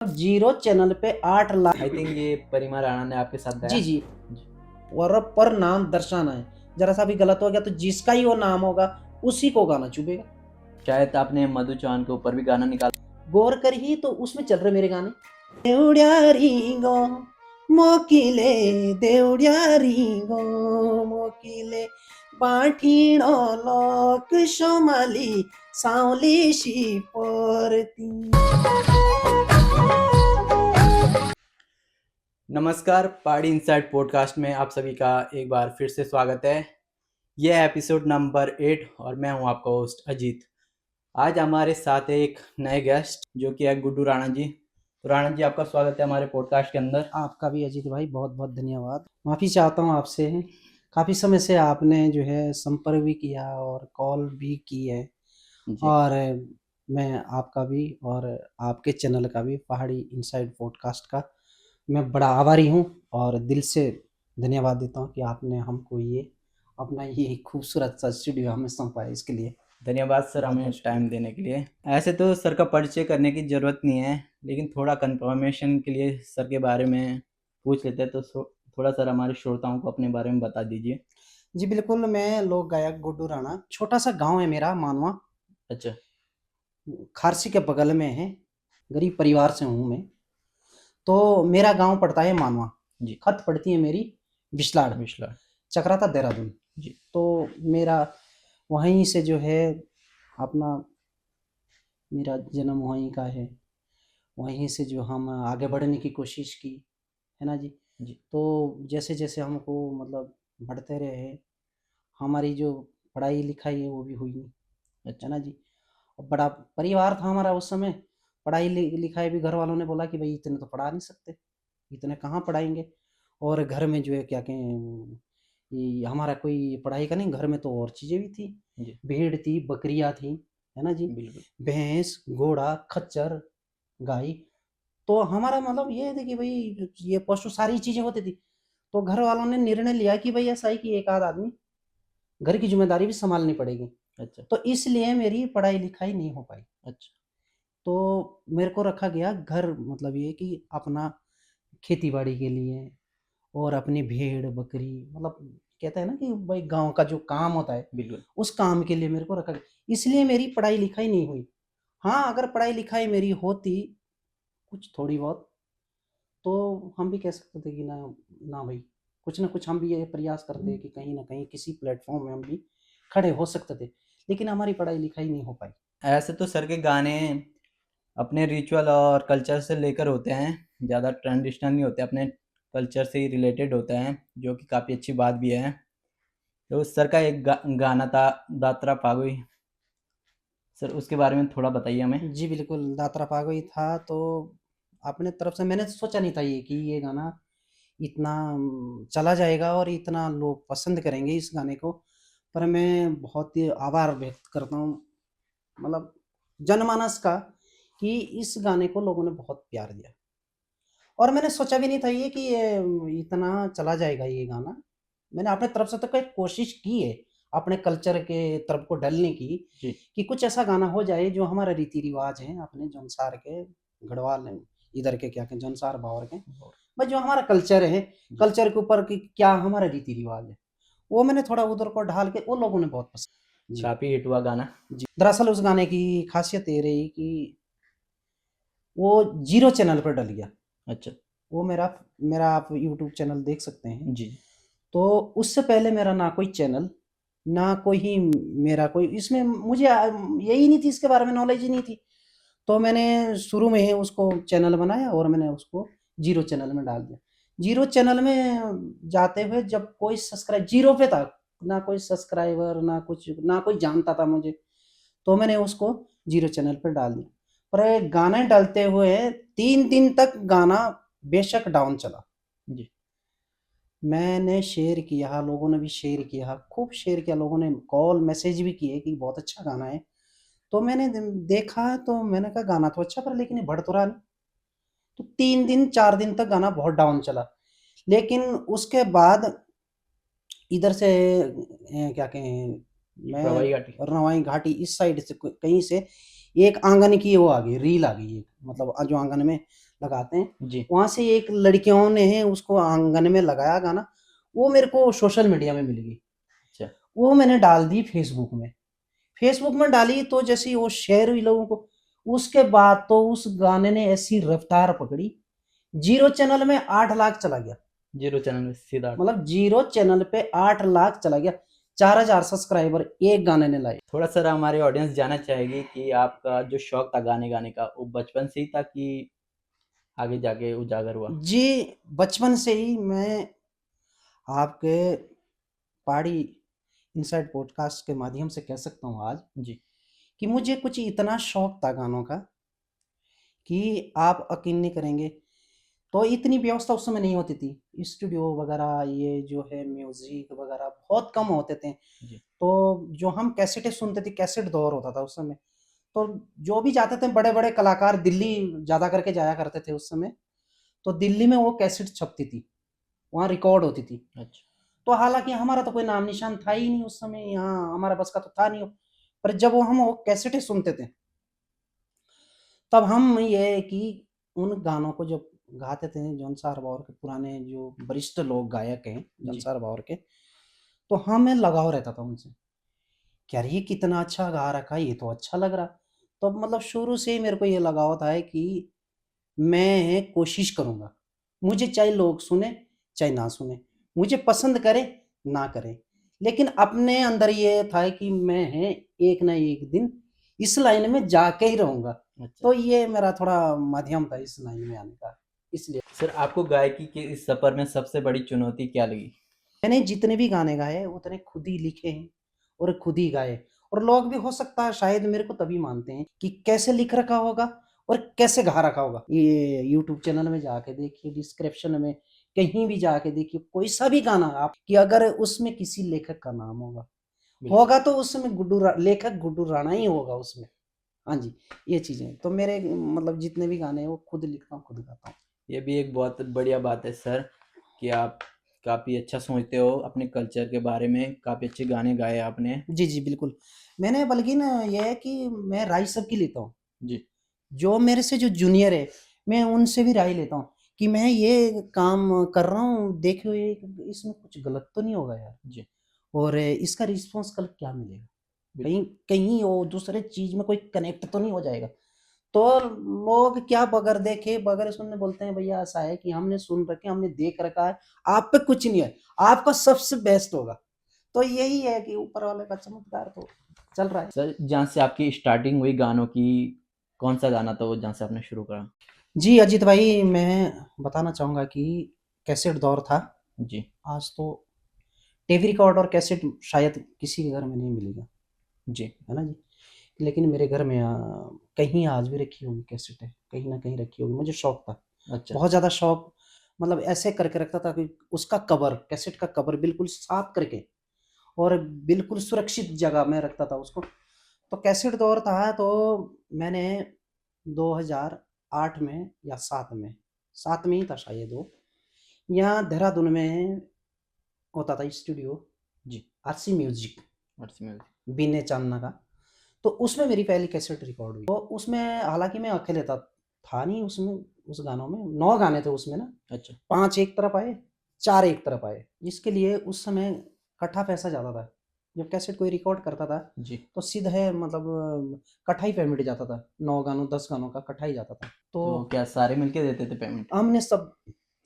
Zero channel पे 8 lakh. I think ये परिमा राणा ने आपके साथ गाया। जी जी, और पर नाम दर्शाना है, जरा सा भी गलत हो गया तो जिसका ही वो नाम होगा उसी को गाना चुभेगा। शायद आपने मधु चौहान के ऊपर भी गाना निकाला। गौर कर ही तो उसमें चल रहे मेरे गाने। देवड्या रिंगो मोकिले, देवड्या रिंगो मोकिले, पाठीणो लोक सोमाली सावलीशी परती। नमस्कार, पहाड़ी इनसाइड पॉडकास्ट में आप सभी का एक बार फिर से स्वागत है। यह एपिसोड नंबर 8 और मैं हूं आपका होस्ट अजीत। आज हमारे साथ है एक नए गेस्ट जो कि है गुड्डू राणा जी। तो राणा जी, आपका स्वागत है हमारे पॉडकास्ट के अंदर। आपका भी अजीत भाई बहुत बहुत धन्यवाद। माफ़ी चाहता हूँ आपसे, काफ़ी समय से आपने जो है संपर्क भी किया और कॉल भी की है, जी। और मैं आपका भी और आपके चैनल का भी, पहाड़ी इनसाइड पॉडकास्ट का मैं बड़ा आभारी हूँ और दिल से धन्यवाद देता हूँ कि आपने हमको ये अपना ये खूबसूरत सा स्टूडियो हमें सौंपा है। इसके लिए धन्यवाद सर बहुत हमें बहुत टाइम देने के लिए। ऐसे तो सर का परिचय करने की ज़रूरत नहीं है, लेकिन थोड़ा कंफर्मेशन के लिए सर के बारे में पूछ लेते हैं। तो थोड़ा सर हमारे श्रोताओं को अपने बारे में बता दीजिए। जी बिल्कुल, मैं लोक गायक गुड्डू राणा, छोटा सा गांव है मेरा मानवा, अच्छा। खारसी के बगल में है। गरीब परिवार से हूँ मैं। तो मेरा गांव पड़ता है मानवा, जी। खत पड़ती है मेरी बिस्लाड़, विश्ला। चक्राता देहरादून। जी। तो मेरा वहीं से जो है अपना, मेरा जन्म वहीं का है, वहीं से जो हम आगे बढ़ने की कोशिश की है ना जी। जी। तो जैसे जैसे हमको मतलब बढ़ते रहे, हमारी जो पढ़ाई लिखाई है वो भी हुई है अच्छा। ना जी। और बड़ा परिवार था हमारा उस समय। पढ़ाई लिखाई भी घर वालों ने बोला कि भाई इतने तो पढ़ा नहीं सकते, इतने कहाँ पढ़ाएंगे। और घर में जो है क्या कहें, ये हमारा कोई पढ़ाई का नहीं, घर में तो और चीज़ें भी थी। जी। भेड़ थी, बकरियां थी, है ना जी, बिल्कुल। भैंस, घोड़ा, खच्चर, गाय। तो हमारा मतलब ये है कि भाई ये पशु सारी चीज़ें होती थी। तो घर वालों ने निर्णय लिया कि भाई ऐसा है कि एक आध आदमी घर की जिम्मेदारी भी संभालनी पड़ेगी। अच्छा। तो इसलिए मेरी पढ़ाई लिखाई नहीं हो पाई। अच्छा। तो मेरे को रखा गया घर, मतलब ये कि अपना खेती बाड़ी के लिए और अपनी भेड़ बकरी, मतलब कहते हैं ना कि भाई गांव का जो काम होता है बिल्कुल। उस काम के लिए मेरे को रखा गया। इसलिए मेरी पढ़ाई लिखाई नहीं हुई। हाँ, अगर पढ़ाई लिखाई मेरी होती कुछ थोड़ी बहुत, तो हम भी कह सकते थे कि ना ना भाई, कुछ ना कुछ हम भी ये प्रयास करते कि कहीं ना कहीं किसी प्लेटफॉर्म में हम भी खड़े हो सकते थे, लेकिन हमारी पढ़ाई लिखाई नहीं हो पाई। ऐसे तो सर के गाने अपने रिचुअल और कल्चर से लेकर होते हैं, ज़्यादा ट्रेडिशनल नहीं होते, अपने कल्चर से ही रिलेटेड होते हैं, जो कि काफ़ी अच्छी बात भी है। तो सर का एक गाना था दात्रा पागोई। सर उसके बारे में थोड़ा बताइए हमें। जी बिल्कुल, दात्रा पागोई था। तो अपने तरफ से मैंने सोचा नहीं था ये कि ये गाना इतना चला जाएगा और इतना लोग पसंद करेंगे इस गाने को। पर मैं बहुत ही आभार व्यक्त करता हूँ, मतलब जनमानस का, कि इस गाने को लोगों ने बहुत प्यार दिया। और मैंने सोचा भी नहीं था ये कि ये इतना चला जाएगा ये गाना। मैंने अपने तरफ से तो कई कोशिश की है अपने कल्चर के तरफ को ढलने की, जी। कि कुछ ऐसा गाना हो जाए जो हमारा रीति रिवाज है अपने जौनसार के, गढ़वाल हैं, इधर के क्या के जौनसार भावर के, बस जो हमारा कल्चर है, जी। कल्चर के ऊपर कि क्या हमारा रीति रिवाज है, वो मैंने थोड़ा उधर को ढाल के वो लोगों ने बहुत पसंद। जी काफ़ी हिट हुआ गाना। जी, दरअसल उस गाने की खासियत ये रही कि वो जीरो चैनल पर डल गया। अच्छा। वो मेरा मेरा आप यूट्यूब चैनल देख सकते हैं। जी। तो उससे पहले मेरा ना कोई चैनल, ना कोई मेरा कोई इसमें, मुझे यही नहीं थी, इसके बारे में नॉलेज ही नहीं थी। तो मैंने शुरू में ही उसको चैनल बनाया और मैंने उसको जीरो चैनल में डाल दिया। जीरो चैनल में जाते हुए जब कोई सब्सक्राइब जीरो पे था, ना कोई सब्सक्राइबर, ना कुछ, ना कोई जानता था मुझे, तो मैंने उसको जीरो चैनल पर डाल दिया। पर गाने डालते हुए 3 दिन तक गाना बेशक डाउन चला। जी। मैंने शेयर किया, लोगों ने भी शेयर किया, खूब शेयर किया, लोगों ने कॉल मैसेज भी किए कि बहुत अच्छा गाना है। तो मैंने देखा तो मैंने कहा गाना तो अच्छा, पर लेकिन ये बढ़ तो रहा नहीं। तो 3 दिन 4 दिन तक गाना बहुत डाउन चला। लेकिन उसके बाद इधर से क्या कहें, मैं रवाई घाटी। रवाई घाटी इस साइड से कहीं से एक आंगन की वो आ गई, रील आ गई एक, मतलब जो आंगन में लगाते हैं, जी। वहाँ से एक लड़कियों ने उसको आंगन में लगाया गाना, वो मेरे को सोशल मीडिया में मिल गई। अच्छा। वो मैंने डाल दी फेसबुक में। फेसबुक में डाली तो जैसे ही वो शेयर हुई लोगों को, उसके बाद तो उस गाने ने ऐसी रफ्तार पकड़ी, 0 चैनल में 8 लाख चला गया। 0 चैनल में सीधा। मतलब 0 चैनल पे 8 लाख चला गया, 4000 सब्सक्राइबर एक गाने ने लाए। थोड़ा सर हमारी ऑडियंस जानना चाहेगी कि आपका जो शौक था गाने गाने का, वो बचपन से ही था कि आगे जाके उजागर हुआ? जी, बचपन से ही मैं आपके पहाड़ी इनसाइड पॉडकास्ट के माध्यम से कह सकता हूँ आज जी। कि मुझे कुछ इतना शौक था गानों का कि आप यकीन नहीं करेंगे। तो इतनी व्यवस्था उस समय नहीं होती थी, स्टूडियो वगैरह ये जो है म्यूजिक वगैरह बहुत कम होते थे। जी। तो जो हम कैसेटें सुनते थे, कैसेट दौर होता था उस समय, तो जो भी जाते थे बड़े बड़े कलाकार दिल्ली ज़्यादा करके जाया करते थे उस समय, तो दिल्ली में वो कैसेट छपती थी, वहाँ रिकॉर्ड होती थी। अच्छा। तो हालांकि हमारा तो कोई नाम निशान था ही नहीं उस समय, यहाँ हमारा बस का तो था नहीं, पर जब वो हम वो कैसेटें सुनते थे, तब हम ये कि उन गानों को जब गाते थे, जौनसार भावर के पुराने जो वरिष्ठ लोग गायक हैं जी। जौनसार भावर के, तो हमें लगाव रहता था उनसे कि यार ये कितना अच्छा गा रखा है, ये तो अच्छा लग रहा। तो मतलब शुरू से ही मेरे को ये लगाव था है कि मैं कोशिश करूँगा, मुझे चाहे लोग सुने चाहे ना सुने, मुझे पसंद करे ना करे, लेकिन अपने अंदर ये था कि मैं एक ना एक दिन इस लाइन में जाके ही रहूँगा। अच्छा। तो ये मेरा थोड़ा माध्यम था इस लाइन में आने का, इसलिए। सर आपको गायकी के इस सफ़र में सबसे बड़ी चुनौती क्या लगी? मैंने जितने भी गाने गाए उतने खुद ही लिखे हैं और खुद ही गाए, और लोग भी हो सकता है शायद मेरे को तभी मानते हैं कि कैसे लिख रखा होगा और कैसे गा रखा होगा। ये यूट्यूब चैनल में जाके देखिए, डिस्क्रिप्शन में कहीं भी जाके देखिए, कोई सा भी गाना आप कि अगर उसमें किसी लेखक का नाम होगा बिल्कुल। तो उसमें लेखक गुड्डू राणा ही होगा उसमें। हाँ जी, ये चीजें तो मेरे मतलब जितने भी गाने हैं वो खुद लिखता हूँ खुद गाता हूँ। ये भी एक बहुत बढ़िया बात है सर कि आप काफ़ी अच्छा सोचते हो अपने कल्चर के बारे में, काफ़ी अच्छे गाने गाए आपने। जी जी बिल्कुल। मैंने बल्कि ना ये है कि मैं राय सबकी लेता हूँ, जी। जो मेरे से जो जूनियर है मैं उनसे भी राय लेता हूँ कि मैं ये काम कर रहा हूँ, देखो ये इसमें कुछ गलत तो नहीं होगा यार, जी। और इसका रिस्पॉन्स कल क्या मिलेगा, बिल्कुल। कहीं कहीं वो दूसरे चीज में कोई कनेक्ट तो नहीं हो जाएगा। तो लोग क्या बगैर देखे बगैर सुनने बोलते हैं भैया ऐसा है कि हमने सुन रखे, हमने देख रखा है, आप पे कुछ नहीं है, आपका सबसे बेस्ट होगा। तो यही है कि ऊपर वाले का चमत्कार तो चल रहा है। सर जहाँ से आपकी स्टार्टिंग हुई गानों की, कौन-सा गाना था वो जहाँ से आपने शुरू करा? जी अजीत भाई, मैं बताना चाहूँगा कि कैसेट दौर था। जी। आज तो टेप रिकॉर्ड और कैसेट शायद किसी के घर में नहीं मिलेगा, जी। है ना जी? लेकिन मेरे घर में कहीं आज भी रखी होगी कैसेटें, कहीं न कहीं रखी होगी। मुझे शौक था, अच्छा। बहुत ज़्यादा शौक, मतलब ऐसे करके रखता था कि उसका कवर, कैसेट का कवर बिल्कुल साफ करके और बिल्कुल सुरक्षित जगह में रखता था उसको। तो कैसेट दौर था तो मैंने 2008 में या 7 में ही था शायद वो, यहाँ देहरादून में होता था स्टूडियो, जी। RC music, Arsi music. बीने चांदना का। तो उसमें मेरी पहली कैसेट रिकॉर्ड हुई। तो उसमें हालाँकि मैं अकेले था नहीं उसमें, उस गानों में 9 गाने थे उसमें ना, अच्छा। 5 एक तरफ आए, 4 एक तरफ आए। जिसके लिए उस समय कट्ठा पैसा ज़्यादा था। जब कैसेट कोई रिकॉर्ड करता था, जी। तो सीधे मतलब कट्ठा ही पेमेंट जाता था। 9 गानों 10 गानों का कट्ठा ही जाता था। तो तो क्या सारे मिलके देते थे पेमेंट? हमने सब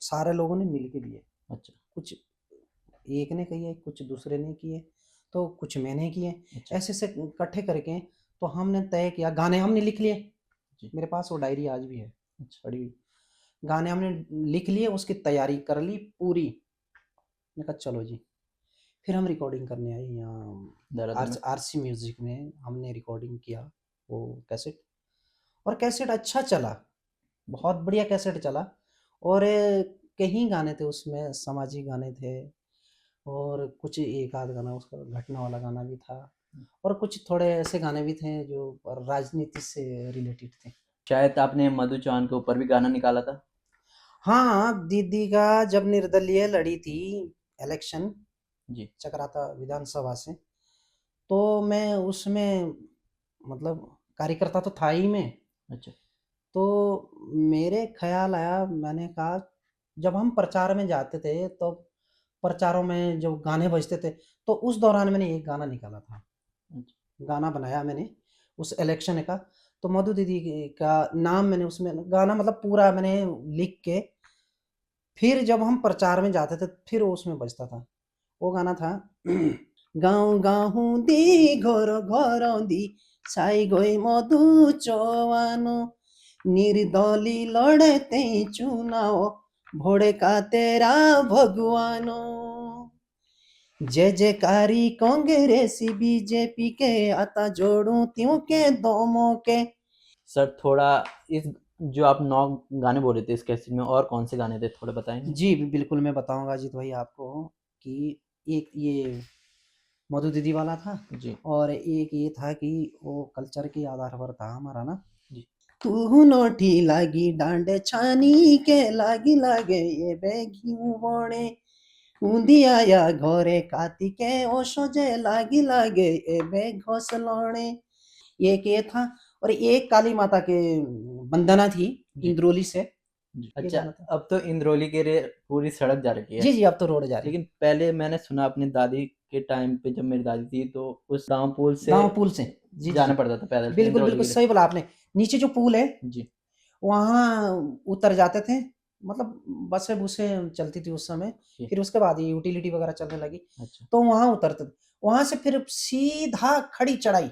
सारे लोगों ने मिल के दिए। अच्छा। कुछ एक ने किए, कुछ दूसरे ने किए, तो कुछ मैंने किए। अच्छा। ऐसे से इकट्ठे करके तो हमने तय किया, गाने हमने लिख लिए। जी। मेरे पास वो डायरी आज भी है अच्छा। पड़ी हुई। गाने हमने लिख लिए, उसकी तैयारी कर ली पूरी। मैंने कहा चलो जी, फिर हम रिकॉर्डिंग करने आए यहाँ देहरादून में? आरसी म्यूजिक में। हमने रिकॉर्डिंग किया वो कैसेट, और कैसेट अच्छा चला, बहुत बढ़िया कैसेट चला। और कई गाने थे उसमें, सामाजिक गाने थे, और कुछ एक आध गाना उसका घटना वाला गाना भी था, और कुछ थोड़े ऐसे गाने भी थे जो राजनीति से रिलेटेड थे। शायद आपने मधु चौहान के ऊपर भी गाना निकाला था? हाँ, दीदी का जब निर्दलीय लड़ी थी इलेक्शन जी। चक्राता विधानसभा से, तो मैं उसमें मतलब कार्यकर्ता तो था ही मैं। अच्छा। तो मेरे ख्याल आया, मैंने कहा जब हम प्रचार में जाते थे तो प्रचारों में जो गाने बजते थे, तो उस दौरान मैंने एक गाना निकाला था, गाना बनाया मैंने उस इलेक्शन का। तो मधु दीदी का नाम मैंने उसमें गाना मतलब पूरा मैंने लिख के, फिर जब हम प्रचार में जाते थे फिर वो उसमें बजता था। वो गाना था गाउँ गाउँ दी घर घर दी छाई गई मधु चौवानो, निर्दली लड़ते चुनाव भोड़का तेरा भगवानो, जय जयकारी कांग्रेसी बीजेपी के आता जोड़ू त्यों के दोमों के। सर थोड़ा इस जो आप 9 गाने बोले थे इस कैसेट में, और कौन से गाने थे थोड़ा बताएंगे? जी बिल्कुल मैं बताऊंगा अजीत भाई आपको कि एक ये मधु दीदी वाला था, जी और एक ये था कि वो कल्चर के आधार पर था हमारा ना। जी तू नोठी लागी डांडे छानी के लागी लागे ये बेगी बणे, उंदिया या घरे काती के ओ सोजे लागी लागे ए बे घोसलणे। एक ये था, और एक काली माता के वंदना थी जी इंद्रोली से, जी। ये अच्छा, गाना था। अब तो इंद्रौली के लिए पूरी सड़क जा रखी है, जी जी अब तो रोड जा रही है। लेकिन पहले मैंने सुना अपनी दादी के टाइम पे, जब मेरी दादी थी तो उस गांव पुल से गांव पुल से, जी जी जाना पड़ता था पैदल बिल्कुल इंद्रौली बिल्कुल के लिए। सही बोला आपने। नीचे जो पुल है जी वहाँ उतर जाते थे, मतलब बसें बुसें चलती थी उस समय, जी। फिर उसके बाद ये यूटिलिटी वगैरह चलने लगी, अच्छा, तो वहाँ उतरते थे। वहाँ से फिर सीधा खड़ी चढ़ाई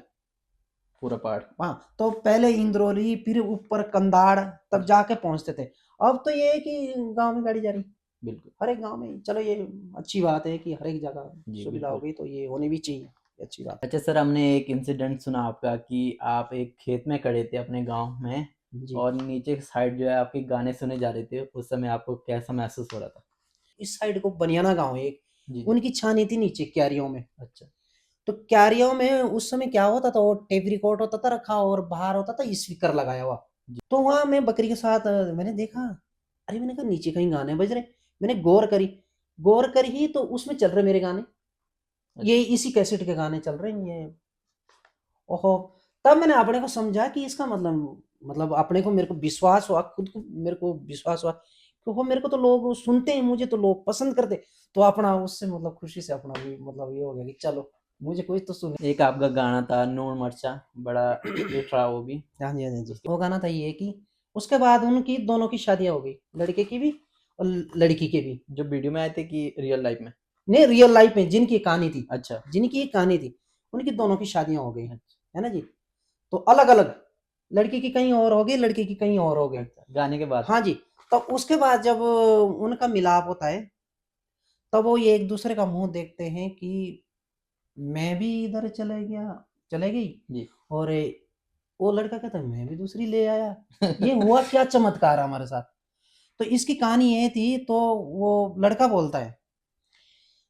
पूरा पहाड़। वहाँ, तो पहले इंद्रौली फिर ऊपर कंधाड़ तब जी जाके पहुँचते थे। अब तो ये है कि गाँव में गाड़ी जा रही बिल्कुल। हर एक गाँव में। चलो ये अच्छी बात है कि हर एक जगह जी सुविधा हो बिल्कुल। गई, तो ये होनी भी चाहिए, ये अच्छी बात अच्छा सर, हमने एक इंसिडेंट सुना आपका कि आप एक खेत में खड़े थे अपने गांव में, है जी। और नीचे साइड जो है आपके गाने सुने जा रहे थे, उस समय आपको कैसा महसूस हो रहा था? इस साइड को बनियाना गाँव है एक, जी जी। उनकी छानी थी नीचे क्यारियों में। अच्छा। तो क्यारियों में उस समय क्या होता था, वो टेप रिकॉर्ड होता था रखा, और बाहर होता था स्पीकर लगाया हुआ। जी तो वहां मैं बकरी के साथ मैंने देखा, अरे मैंने कहा नीचे कहीं गाने बज रहे। मैंने गौर करी, गौर करी ही तो उसमें चल रहे मेरे गाने, ये अच्छा। इसी कैसेट के गाने चल रहे हैं ये। ओहो, तब मैंने अपने को समझा कि इसका मतलब अपने को, मेरे को विश्वास हुआ, खुद को मेरे को विश्वास हुआ कि वो मेरे को तो लोग सुनते हैं, मुझे तो लोग पसंद करते। तो अपना उससे मतलब खुशी से अपना भी मतलब ये हो गया कि चलो मुझे कोई तो सुने। एक आपका गाना था नून मर्चा, बड़ा हिट रहा वो भी। हाँ जी हाँ जी, उसके वो गाना था ये कि उसके बाद उनकी दोनों की शादियां हो गई, लड़के की भी और लड़की की भी। जो वीडियो में आए थे कि रियल लाइफ में? नहीं, रियल लाइफ में जिनकी कहानी थी, अच्छा। जिनकी कहानी थी उनकी दोनों की शादियां हो गई, अच्छा। है ना जी। तो अलग अलग, लड़की की कहीं और हो गई, लड़के की कहीं और हो गई। अच्छा, गाने के बाद? हाँ जी। तो उसके बाद जब उनका मिलाप होता है, तब वो ये एक दूसरे का मुंह देखते हैं कि मैं भी इधर चले गई, जी और वो लड़का कहता है मैं भी दूसरी ले आया। ये हुआ क्या चमत्कार हमारे साथ। तो इसकी कहानी ये थी, तो वो लड़का बोलता है,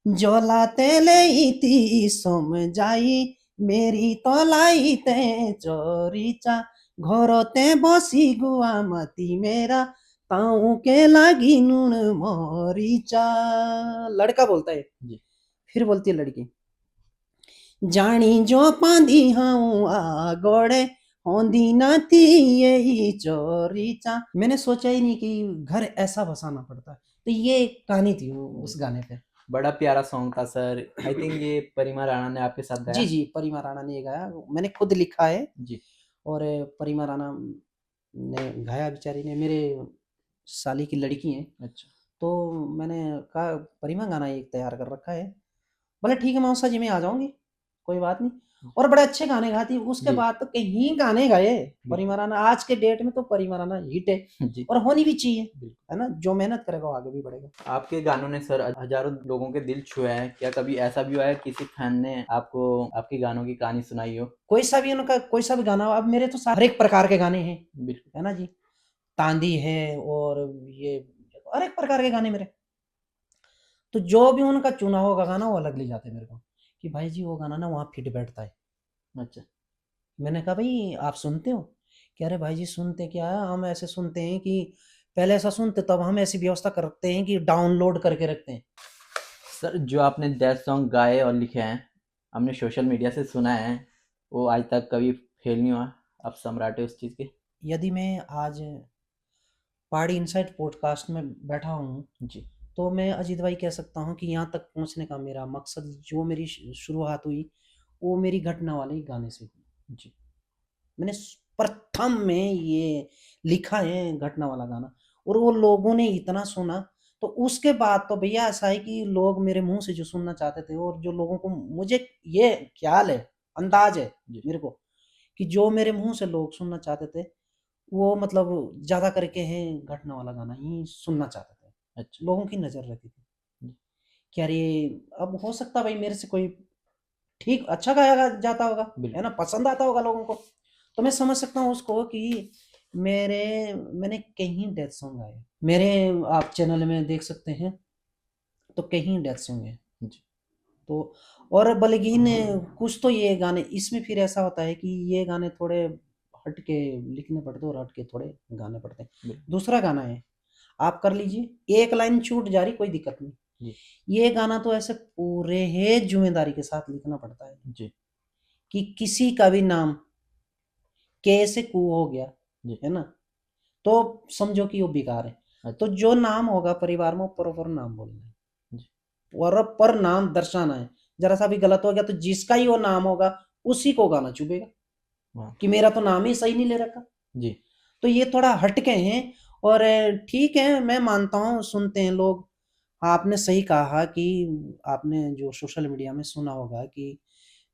जो लाते ले थी समझाई मेरी तो लाई ते चोरी चा, घोरोते बसी गुआ मती मेरा ताऊ के लागी नून मोरीचा। लड़का बोलता है। जी। फिर बोलती है लड़की, जानी जो पांदी हाऊ आ गोड़े होंदी ना थी यही चोरी चा। मैंने सोचा ही नहीं कि घर ऐसा बसाना पड़ता है। तो ये कहानी थी उस गाने पे। बड़ा प्यारा सॉन्ग था सर। आई थिंक ये परिमा राणा ने आपके साथ जी गाया? जी परिमा राणा ने ये गाया, मैंने खुद लिखा है, जी। और परिमा राणा ने गाया, बेचारी ने, मेरे साली की लड़की हैं। अच्छा। तो मैंने कहा परिमा गाना एक तैयार कर रखा है, बोले ठीक है मौसा जी मैं आ जाऊंगी, कोई बात नहीं। और बड़े अच्छे गाने गाती है। उसके जी बाद तो कहीं गाने गाए बिल्कुल। परिमा राणा, आज के डेट में तो परिमा राणा हिट है, जी और होनी भी चाहिए, बिल्कुल। है ना। जो मेहनत करेगा वो आगे भी बढ़ेगा। आपके गानों ने सर हजारों लोगों के दिल छुए हैं। क्या कभी ऐसा भी हुआ है किसी फैन ने आपको आपके गानों की कहानी सुनाई हो? कोई सा भी उनका कोई सा भी गाना हो, अब मेरे तो हर एक प्रकार के गाने हैं, बिल्कुल। है ना जी। तांदी है, और ये हर एक प्रकार के गाने मेरे। तो जो भी उनका चुना होगा गाना वो अलग ले जाते हैं मेरे को, कि भाई जी वो गाना ना वहाँ फिट बैठता है। अच्छा। मैंने कहा भाई आप सुनते हो? कह रहे भाई जी सुनते क्या है, हम ऐसे सुनते हैं कि पहले ऐसा सुनते, तब हम ऐसी व्यवस्था करते हैं कि डाउनलोड करके रखते हैं। सर जो आपने 10 सॉन्ग गाए और लिखे हैं, हमने सोशल मीडिया से सुना है, वो आज तक कभी फेल नहीं हुआ? आप सम्राट है उस चीज़ के? यदि मैं आज पहाड़ी इनसाइट पॉडकास्ट में बैठा हूँ, जी, तो मैं अजीत भाई कह सकता हूँ कि यहाँ तक पहुँचने का मेरा मकसद, जो मेरी शुरुआत हुई, वो मेरी घटना वाले गाने से हुई। जी, मैंने प्रथम में ये लिखा है घटना वाला गाना, और वो लोगों ने इतना सुना, तो उसके बाद तो भैया ऐसा है कि लोग मेरे मुंह से जो सुनना चाहते थे, और जो लोगों को, मुझे ये ख्याल है, अंदाज है जी, मेरे को, कि जो मेरे मुंह से लोग सुनना चाहते थे, वो मतलब ज्यादा करके हैं घटना वाला गाना ही सुनना चाहते थे। अच्छा, लोगों की नजर रहती थी जी, कि अरे, अब हो सकता भाई मेरे से कोई ठीक अच्छा गाया जाता होगा, है बिल्कुल, ना, पसंद आता होगा लोगों को, तो मैं समझ सकता हूँ उसको कि मेरे मैंने कहीं डेथ सॉन्ग गाए मेरे, आप चैनल में देख सकते हैं, तो कहीं डेथ सॉन्ग है। जी, तो और बल्कि कुछ तो ये गाने इसमें फिर ऐसा होता है कि ये गाने थोड़े हट के लिखने पड़ते हैं, और हट के थोड़े गाने पड़ते हैं। बिल्कुल, दूसरा गाना है, आप कर लीजिए, एक लाइन छूट जा रही कोई दिक्कत नहीं। जी, ये गाना तो ऐसे पूरे ही जिम्मेदारी के साथ लिखना पड़ता है जी, कि किसी का भी नाम के से कू हो गया, जी, है ना, तो समझो कि वो बेकार है। तो अच्छा, जो नाम होगा परिवार में, प्रॉपर नाम बोलना है, जी, पर नाम दर्शाना है। जरा सा भी गलत हो गया तो जिसका ही वो नाम होगा, उसी को गाना चुभेगा हाँ, कि मेरा तो नाम ही सही नहीं ले रखा। जी, तो ये थोड़ा हटके हैं, और ठीक है, मैं मानता हूँ सुनते हैं लोग। आपने सही कहा कि आपने जो सोशल मीडिया में सुना होगा कि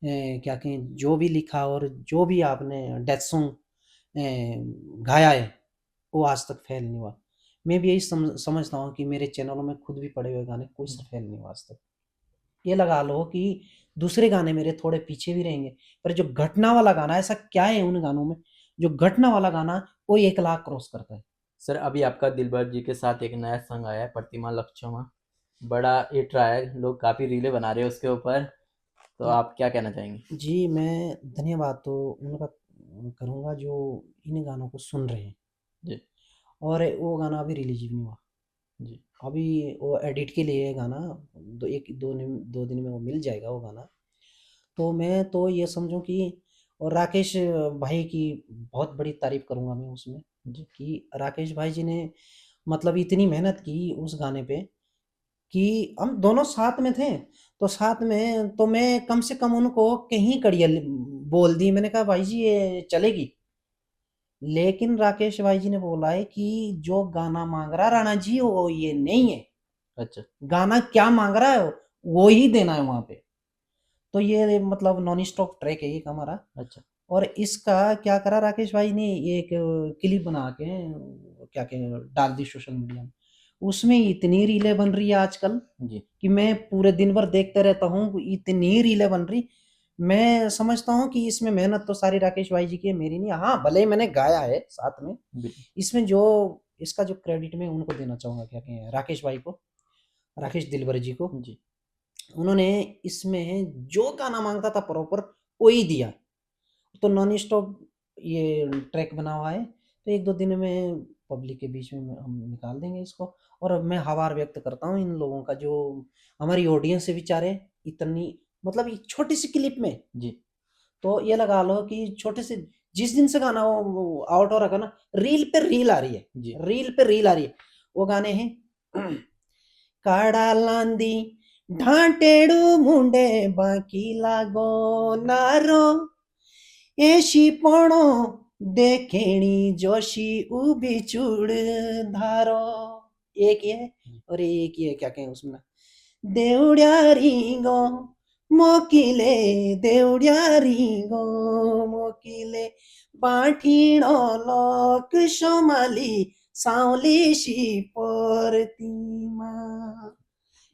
क्या कहें, जो भी लिखा और जो भी आपने डेथ सॉन्ग गाया है, वो आज तक फेल नहीं हुआ। मैं भी यही समझता हूँ कि मेरे चैनलों में खुद भी पड़े हुए गाने कोई सा जी, फेल नहीं हुआ आज तक। ये लगा लो कि दूसरे गाने मेरे थोड़े पीछे भी रहेंगे, पर जो घटना वाला गाना, ऐसा क्या है उन गानों में, जो घटना वाला गाना वो 1 लाख क्रॉस करता है। सर अभी आपका दिलबर जी के साथ एक नया सॉन्ग आया है प्रतिमा लक्ष्मा, बड़ा हिट रहा है, लोग काफ़ी रीलें बना रहे हैं उसके ऊपर, तो आप क्या कहना चाहेंगे? जी, मैं धन्यवाद तो उनका करूँगा जो इन गानों को सुन रहे हैं, जी, और वो गाना अभी रिलीज भी नहीं हुआ। जी, अभी वो एडिट के लिए गाना, दो दिन में वो मिल जाएगा वो गाना। तो मैं तो ये समझूं कि, और राकेश भाई की बहुत बड़ी तारीफ करूंगा मैं उसमें, जी, कि राकेश भाई जी ने मतलब इतनी मेहनत की उस गाने पे, कि हम दोनों साथ में थे, तो साथ में तो मैं कम से कम उनको कहीं कड़िया बोल दी, मैंने कहा भाई जी ये चलेगी। लेकिन राकेश भाई जी ने बोला है कि जो गाना मांग रहा राणा जी वो ये नहीं है, अच्छा, गाना क्या मांग रहा है वो ही देना है वहां पे। तो ये मतलब नॉन स्टॉप ट्रैक है एक हमारा। अच्छा, और इसका क्या करा राकेश भाई ने, एक क्लिप बना के क्या कहें डाल दी सोशल मीडिया में। उसमें इतनी रीलें बन रही है आजकल जी, कि मैं पूरे दिन भर देखते रहता हूँ, इतनी रीलें बन रही। मैं समझता हूँ कि इसमें मेहनत तो सारी राकेश भाई जी की है, मेरी नहीं। हाँ, भले ही मैंने गाया है साथ में, बिल्कुल, इसमें जो इसका जो क्रेडिट मैं उनको देना चाहूंगा, क्या कहें, राकेश भाई को, राकेश दिलबर जी को। जी, उन्होंने इसमें जो गाना मांगता था प्रॉपर वही दिया। तो नॉन स्टॉप ये ट्रैक बना हुआ है, तो एक दो दिन में पब्लिक के बीच में हम निकाल देंगे इसको। और मैं आभार व्यक्त करता हूँ इन लोगों का, जो हमारी ऑडियंस से बेचारे इतनी, मतलब एक छोटी सी क्लिप में, जी, तो ये लगा लो कि छोटे से, जिस दिन से गाना वो आउट हो रखा ना, रील पे रील आ रही है, जी, रील पे रील आ रही है। वो गाने हैं काड़ा लांदी ढांटेड़ू मुंडे बाकी लागो नारो एशी पणो देखेणी जोशी उभी चूड़ धारो। एक ये है, जी, और एक ये क्या कहें उसमें, देवड्या रिंगो मोकिले, देवड्या रिंगो मोकिले पाठीणो लोक सोमाली सावलीशी प्रतिमा।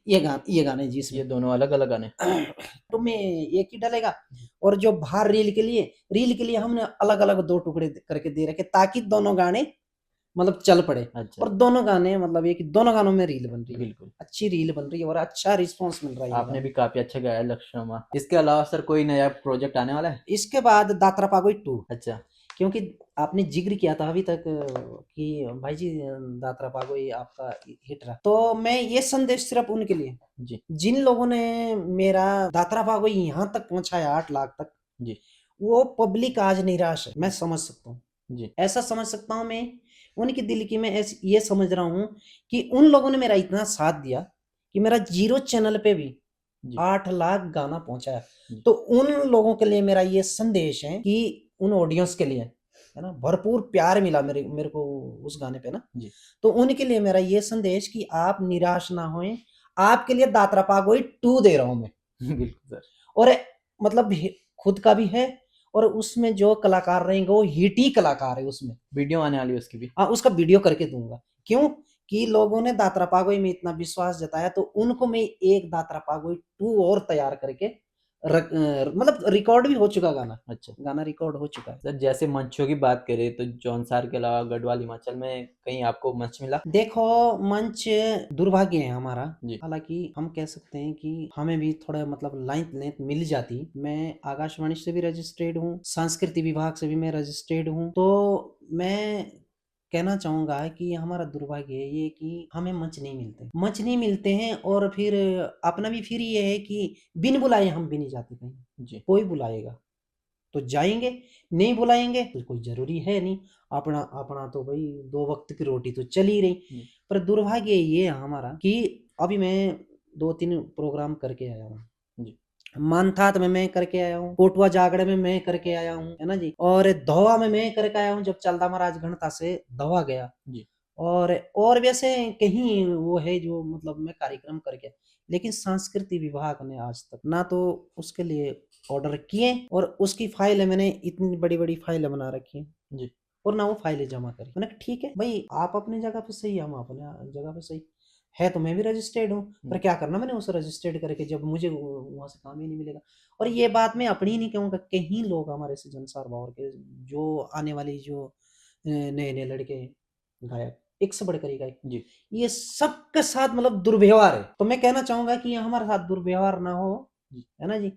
ये गाने जी ये इसमें दोनों अलग-अलग गाने? तो में एक ही डलेगा। और जो बाहर रील के लिए हमने अलग अलग दो टुकड़े करके दे रखे, ताकि दोनों गाने मतलब चल पड़े। अच्छा, और दोनों गाने मतलब ये कि दोनों गानों में रील बन रही है, बिल्कुल। अच्छी रील बन रही है, और अच्छा रिस्पॉन्स मिल रहा है इन आपने गानों भी में। काफ़ी अच्छा गाया लक्ष्मा। इसके अलावा सर कोई नया प्रोजेक्ट आने वाला है? इसके बाद दात्रा पागोई 2, अच्छा, क्योंकि आपने जिक्र किया था अभी तक कि भाई जी दात्रा पागोई आपका हिट रहा, तो मैं ये संदेश सिर्फ उनके लिए, जी, जिन लोगों ने मेरा दात्रा पागोई यहाँ तक पहुंचाया 8 लाख तक, जी, वो पब्लिक आज निराश है, मैं समझ सकता हूँ। जी, ऐसा समझ सकता हूँ मैं, उनकी दिल की मैं ये समझ रहा हूँ कि उन लोगों ने मेरा इतना साथ दिया कि मेरा 0 चैनल पे भी जी, 8 लाख गाना पहुँचाया। जी, तो उन लोगों के लिए मेरा ये संदेश है कि उन ऑडियंस के लिए, है ना? भरपूर प्यार मिला मेरे मेरे को उस गाने पे ना। जी। तो उनके लिए मेरा ये संदेश कि आप निराश ना होएँ, आपके लिए दात्रा पागोई 2 दे रहा हूँ मैं। बिल्कुल सर। और मतलब खुद का भी है, और उसमें जो कलाकार रहेंगे वो हिट ही कलाकार है उसमें। वीडियो आने वाली है उसकी भी। हाँ, उसका वीडियो करके दूँगा। क्यों? कि लोगों ने दात्रा पागोई में इतना विश्वास जताया, तो उनको मैं एक दात्रा पागोई 2 और तैयार करके मतलब रिकॉर्ड भी हो चुका गाना। अच्छा। गाना रिकॉर्ड हो चुका है। सर जैसे मंचों की बात करें तो जौनसार के अलावा गढ़वाल हिमाचल में कहीं आपको मंच मिला? देखो, मंच दुर्भाग्य है हमारा। जी, हालाँकि हम कह सकते हैं कि हमें भी थोड़ा मतलब लाइन लेंथ मिल जाती। मैं आकाशवाणी से भी रजिस्ट्रेड हूँ, संस्कृति विभाग से भी मैं रजिस्ट्रेड हूँ। तो मैं कहना चाहूँगा कि हमारा दुर्भाग्य है ये कि हमें मंच नहीं मिलते। मंच नहीं मिलते हैं, और फिर अपना भी फिर ये है कि बिन बुलाए हम भी नहीं जाते कहीं। जी, कोई बुलाएगा तो जाएँगे, नहीं बुलाएँगे तो कोई ज़रूरी है नहीं। अपना अपना तो भई 2 वक़्त की रोटी तो चल ही रही। जी, पर दुर्भाग्य ये है हमारा कि अभी मैं 2-3 प्रोग्राम करके आया हूँ। जी, मानथात में मैं करके आया हूँ, कोटवा जागड़े में मैं करके आया हूँ, है ना जी? और धौवा में मैं करके आया हूँ, जब चलदा महाराज घणता से धौवा गया। जी, और वैसे कहीं वो है जो मतलब मैं कार्यक्रम करके, लेकिन संस्कृति विभाग ने आज तक ना तो उसके लिए ऑर्डर किए, और उसकी फाइलें मैंने इतनी बड़ी-बड़ी फाइलें बना रखी हैं, जी, और ना वो फाइलें जमा करी। मैंने कहा ठीक है भाई, आप अपनी जगह पे सही, हम अपने जगह पे सही। है तो मैं भी रजिस्टर्ड हूँ, पर जी, क्या करना मैंने उसे रजिस्टर्ड करके जब मुझे वहाँ से काम ही नहीं मिलेगा। और ये बात मैं अपनी ही नहीं कहूँगा, कहीं लोग हमारे से जंसार भावर के जो आने वाली जो नए-नए लड़के गायक, एक से बढ़कर एक गायक, जी, ये सबके साथ मतलब दुर्व्यवहार है। तो मैं कहना चाहूँगा कि हमारे साथ दुर्व्यवहार ना हो, जी। है ना जी?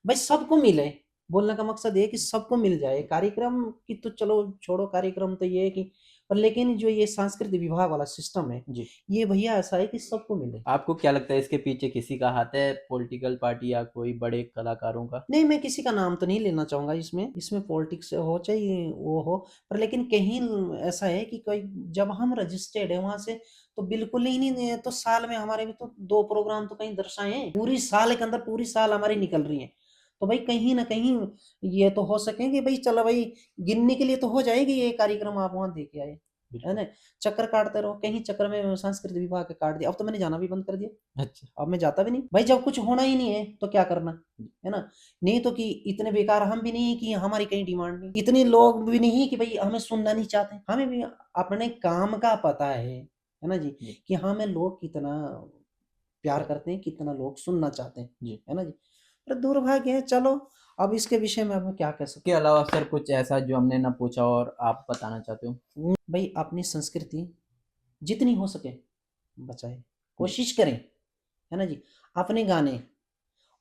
भाई सबको मिले, बोलने का मकसद ये है कि सबको मिल जाए। कार्यक्रम की तो चलो छोड़ो, कार्यक्रम तो ये है कि पर लेकिन जो ये सांस्कृतिक विभाग वाला सिस्टम है, जी। ये भैया ऐसा है कि सबको मिले। आपको क्या लगता है इसके पीछे किसी का हाथ है, पॉलिटिकल पार्टी या कोई बड़े कलाकारों का? नहीं, मैं किसी का नाम तो नहीं लेना चाहूँगा इसमें, इसमें पॉलिटिक्स हो चाहे वो हो, पर लेकिन कहीं ऐसा है कि कोई जब हम रजिस्टर्ड है वहाँ से, तो बिल्कुल ही नहीं, तो साल में हमारे भी तो 2 प्रोग्राम तो कहीं दर्शाए हैं। पूरी साल के अंदर पूरी साल हमारी निकल रही है। तो भाई कहीं न कहीं ये तो हो सके कि भई चलो भई गिनने के लिए तो हो जाएगी ये कार्यक्रम आप वहाँ दे के आए, है बिल्कुल। ना? चक्कर काटते रहो, कहीं चक्कर में संस्कृति विभाग के काट दिया। अब तो मैंने जाना भी बंद कर दिया। अच्छा। अब मैं जाता भी नहीं। भाई जब कुछ होना ही नहीं है तो क्या करना, है ना? नहीं तो कि इतने बेकार हम भी नहीं है कि हमारी कहीं डिमांड नहीं। इतने लोग भी नहीं कि भई हमें सुनना नहीं चाहते। हमें भी अपने काम का पता है ना जी? जी, कि हमें लोग कितना प्यार क्या करते हैं, कितना लोग सुनना चाहते हैं, जी। है ना जी? पर दुर्भाग्य है, चलो अब इसके विषय में अब मैं क्या कह के सकता अलावा सर कुछ ऐसा जो हमने ना पूछा और आप बताना चाहते हो? हूँ। भई अपनी संस्कृति जितनी हो सके बचाएँ, जी, कोशिश करें, है ना जी? अपने गाने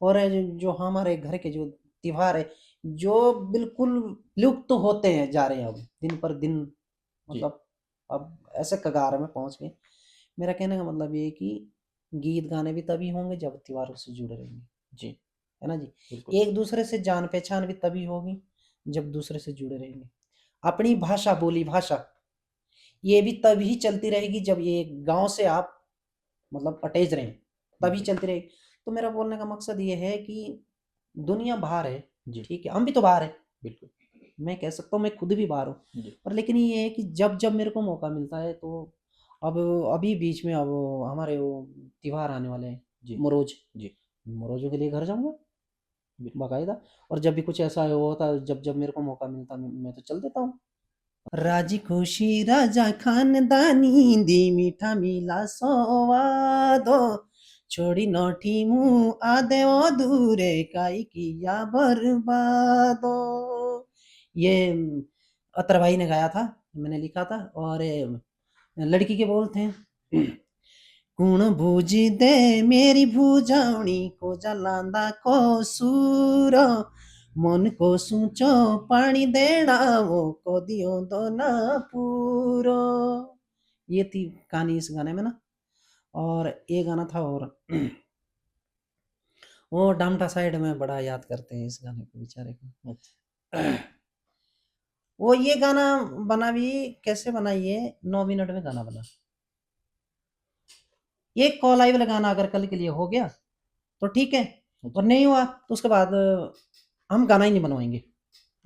और जो हमारे घर के जो त्योहार है, जो बिल्कुल लुप्त होते हैं जा रहे हैं अब, दिन पर दिन, जी, मतलब अब ऐसे कगार में पहुँच गए। मेरा कहने का मतलब ये है कि गीत गाने भी तभी होंगे जब त्योहारों से जुड़े रहेंगे, जी, है ना जी? बिल्कुल। एक-दूसरे से जान-पहचान भी तभी होगी जब दूसरे से जुड़े रहेंगे। अपनी भाषा, बोली भाषा, ये भी तभी चलती रहेगी जब ये गाँव से आप मतलब अटैच रहें, तभी बिल्कुल। चलती रहेगी। तो मेरा बोलने का मकसद ये है कि दुनिया बाहर है, जी, ठीक है? हम भी तो बाहर हैं। बिल्कुल। मैं कह सकता हूँ मैं खुद भी बाहर हूँ। जी, पर लेकिन ये है कि जब-जब मेरे को मौका मिलता है तो अब अभी बीच में अब हमारे वो त्योहार आने वाले हैं, जी, मुरोज। जी, मुरोजों के लिए घर जाऊँगा बिल्कुल। बाकायदा, और जब भी कुछ ऐसा होता है, जब-जब मेरे को मौका मिलता है मैं तो चल देता हूँ। राजी खुशी राजा खानदानी दी मीठा मिला संवादो, छोड़ी नौठी मुँह आधे अधूरे काई किया बर्बादो। ये अतर भाई ने गाया था, मैंने लिखा था, और लड़की के बोल थे कुण भूजी दे मेरी भूजावणी को जलांदा को सूर, मन को सूचो पानी देना वो को दियो दो ना पूरो। ये थी कहानी इस गाने में ना। और ये गाना था, और वो डामटा साइड में बड़ा याद करते हैं इस गाने को बेचारे को। अच्छा, वो ये गाना बना भी कैसे बना, ये 9 मिनट में गाना बना। एक कॉल आई वाला गाना अगर कल के लिए हो गया तो ठीक है, और नहीं हुआ तो उसके बाद हम गाना ही नहीं बनवाएंगे।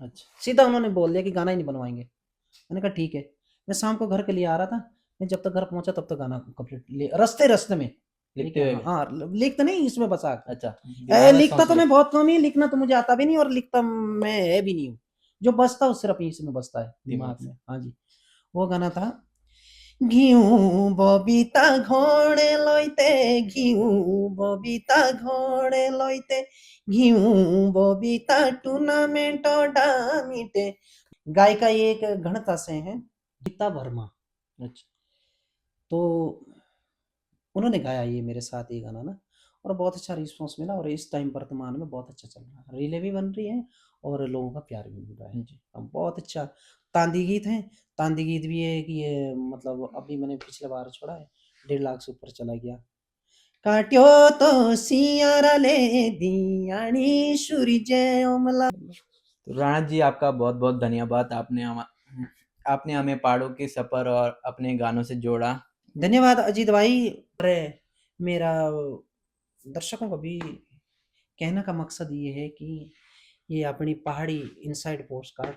अच्छा सीधा उन्होंने बोल दिया कि गाना ही नहीं बनवाएंगे। मैंने कहा ठीक है। मैं शाम को घर के लिए आ रहा था, मैं जब तक घर पहुंचा तब तक गाना कंप्लीट रास्ते रास्ते में लिखते हुए हाँ लिखता नहीं इसमें बसा के। अच्छा दिमाग में लिखता सोच तो ले मैं बहुत कम ही, लिखना तो मुझे आता भी नहीं और लिखता मैं है भी नहीं हूँ। जो बसता वो सिर्फ इसमें बसता है दिमाग में। हाँ जी, वो गाना था, ঘিউ ববিতা ঘরে লইতে, ঘিউ ববিতা ঘরে লইতে, ঘিউ ববিता टूर्नामेंट डामिटे। गायिका ये एक गणता से हैं, गीता वर्मा। अच्छा तो उन्होंने गाया ये मेरे साथ ये गाना ना, और बहुत अच्छा रिस्पॉन्स मिला, और इस टाइम वर्तमान में बहुत अच्छा चल रहा है, रीलें भी बन रही हैं और लोगों का प्यार भी मिल रहा है। जी अब बहुत अच्छा तांदी गीत है। तांदी गीत भी है कि ये मतलब अभी मैंने पिछले बार छोड़ा है, 1.5 लाख से ऊपर चला गया। काट्यो तो सियारा ले दियानी सूरज ओमला। तो राणा जी आपका बहुत बहुत धन्यवाद, आपने हमें पहाड़ों के सफ़र और अपने गानों से जोड़ा। धन्यवाद अजीत भाई। और मेरा दर्शकों को भी कहने का मकसद ये है कि ये अपनी पहाड़ी इनसाइड पोस्टकार्ड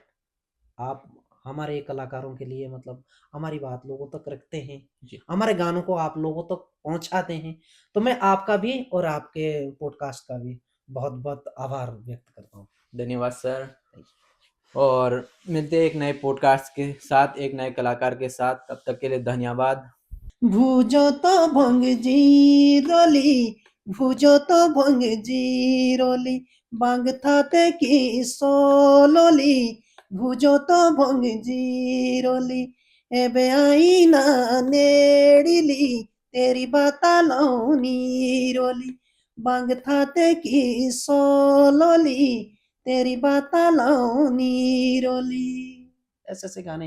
आप हमारे कलाकारों के लिए मतलब हमारी बात लोगों तक रखते हैं, जी हमारे गानों को आप लोगों तक पहुंचाते हैं। तो मैं आपका भी और आपके पॉडकास्ट का भी बहुत बहुत आभार व्यक्त करता हूँ। धन्यवाद सर, और मिलते हैं एक नए पॉडकास्ट के साथ, एक नए कलाकार के साथ। तब तक के लिए धन्यवाद। भुजो तो भंगजी रोली, भुजो तो भंगजी रोली, बांग थाते की सोलोली, भुजो तो भंगजी रोली, एबे आई ना नेड़िली, तेरी बाता लौनी रोली, बांग थाते की सोलोली, तेरी बाता लौनी रोली। ऐसे ऐसे गाने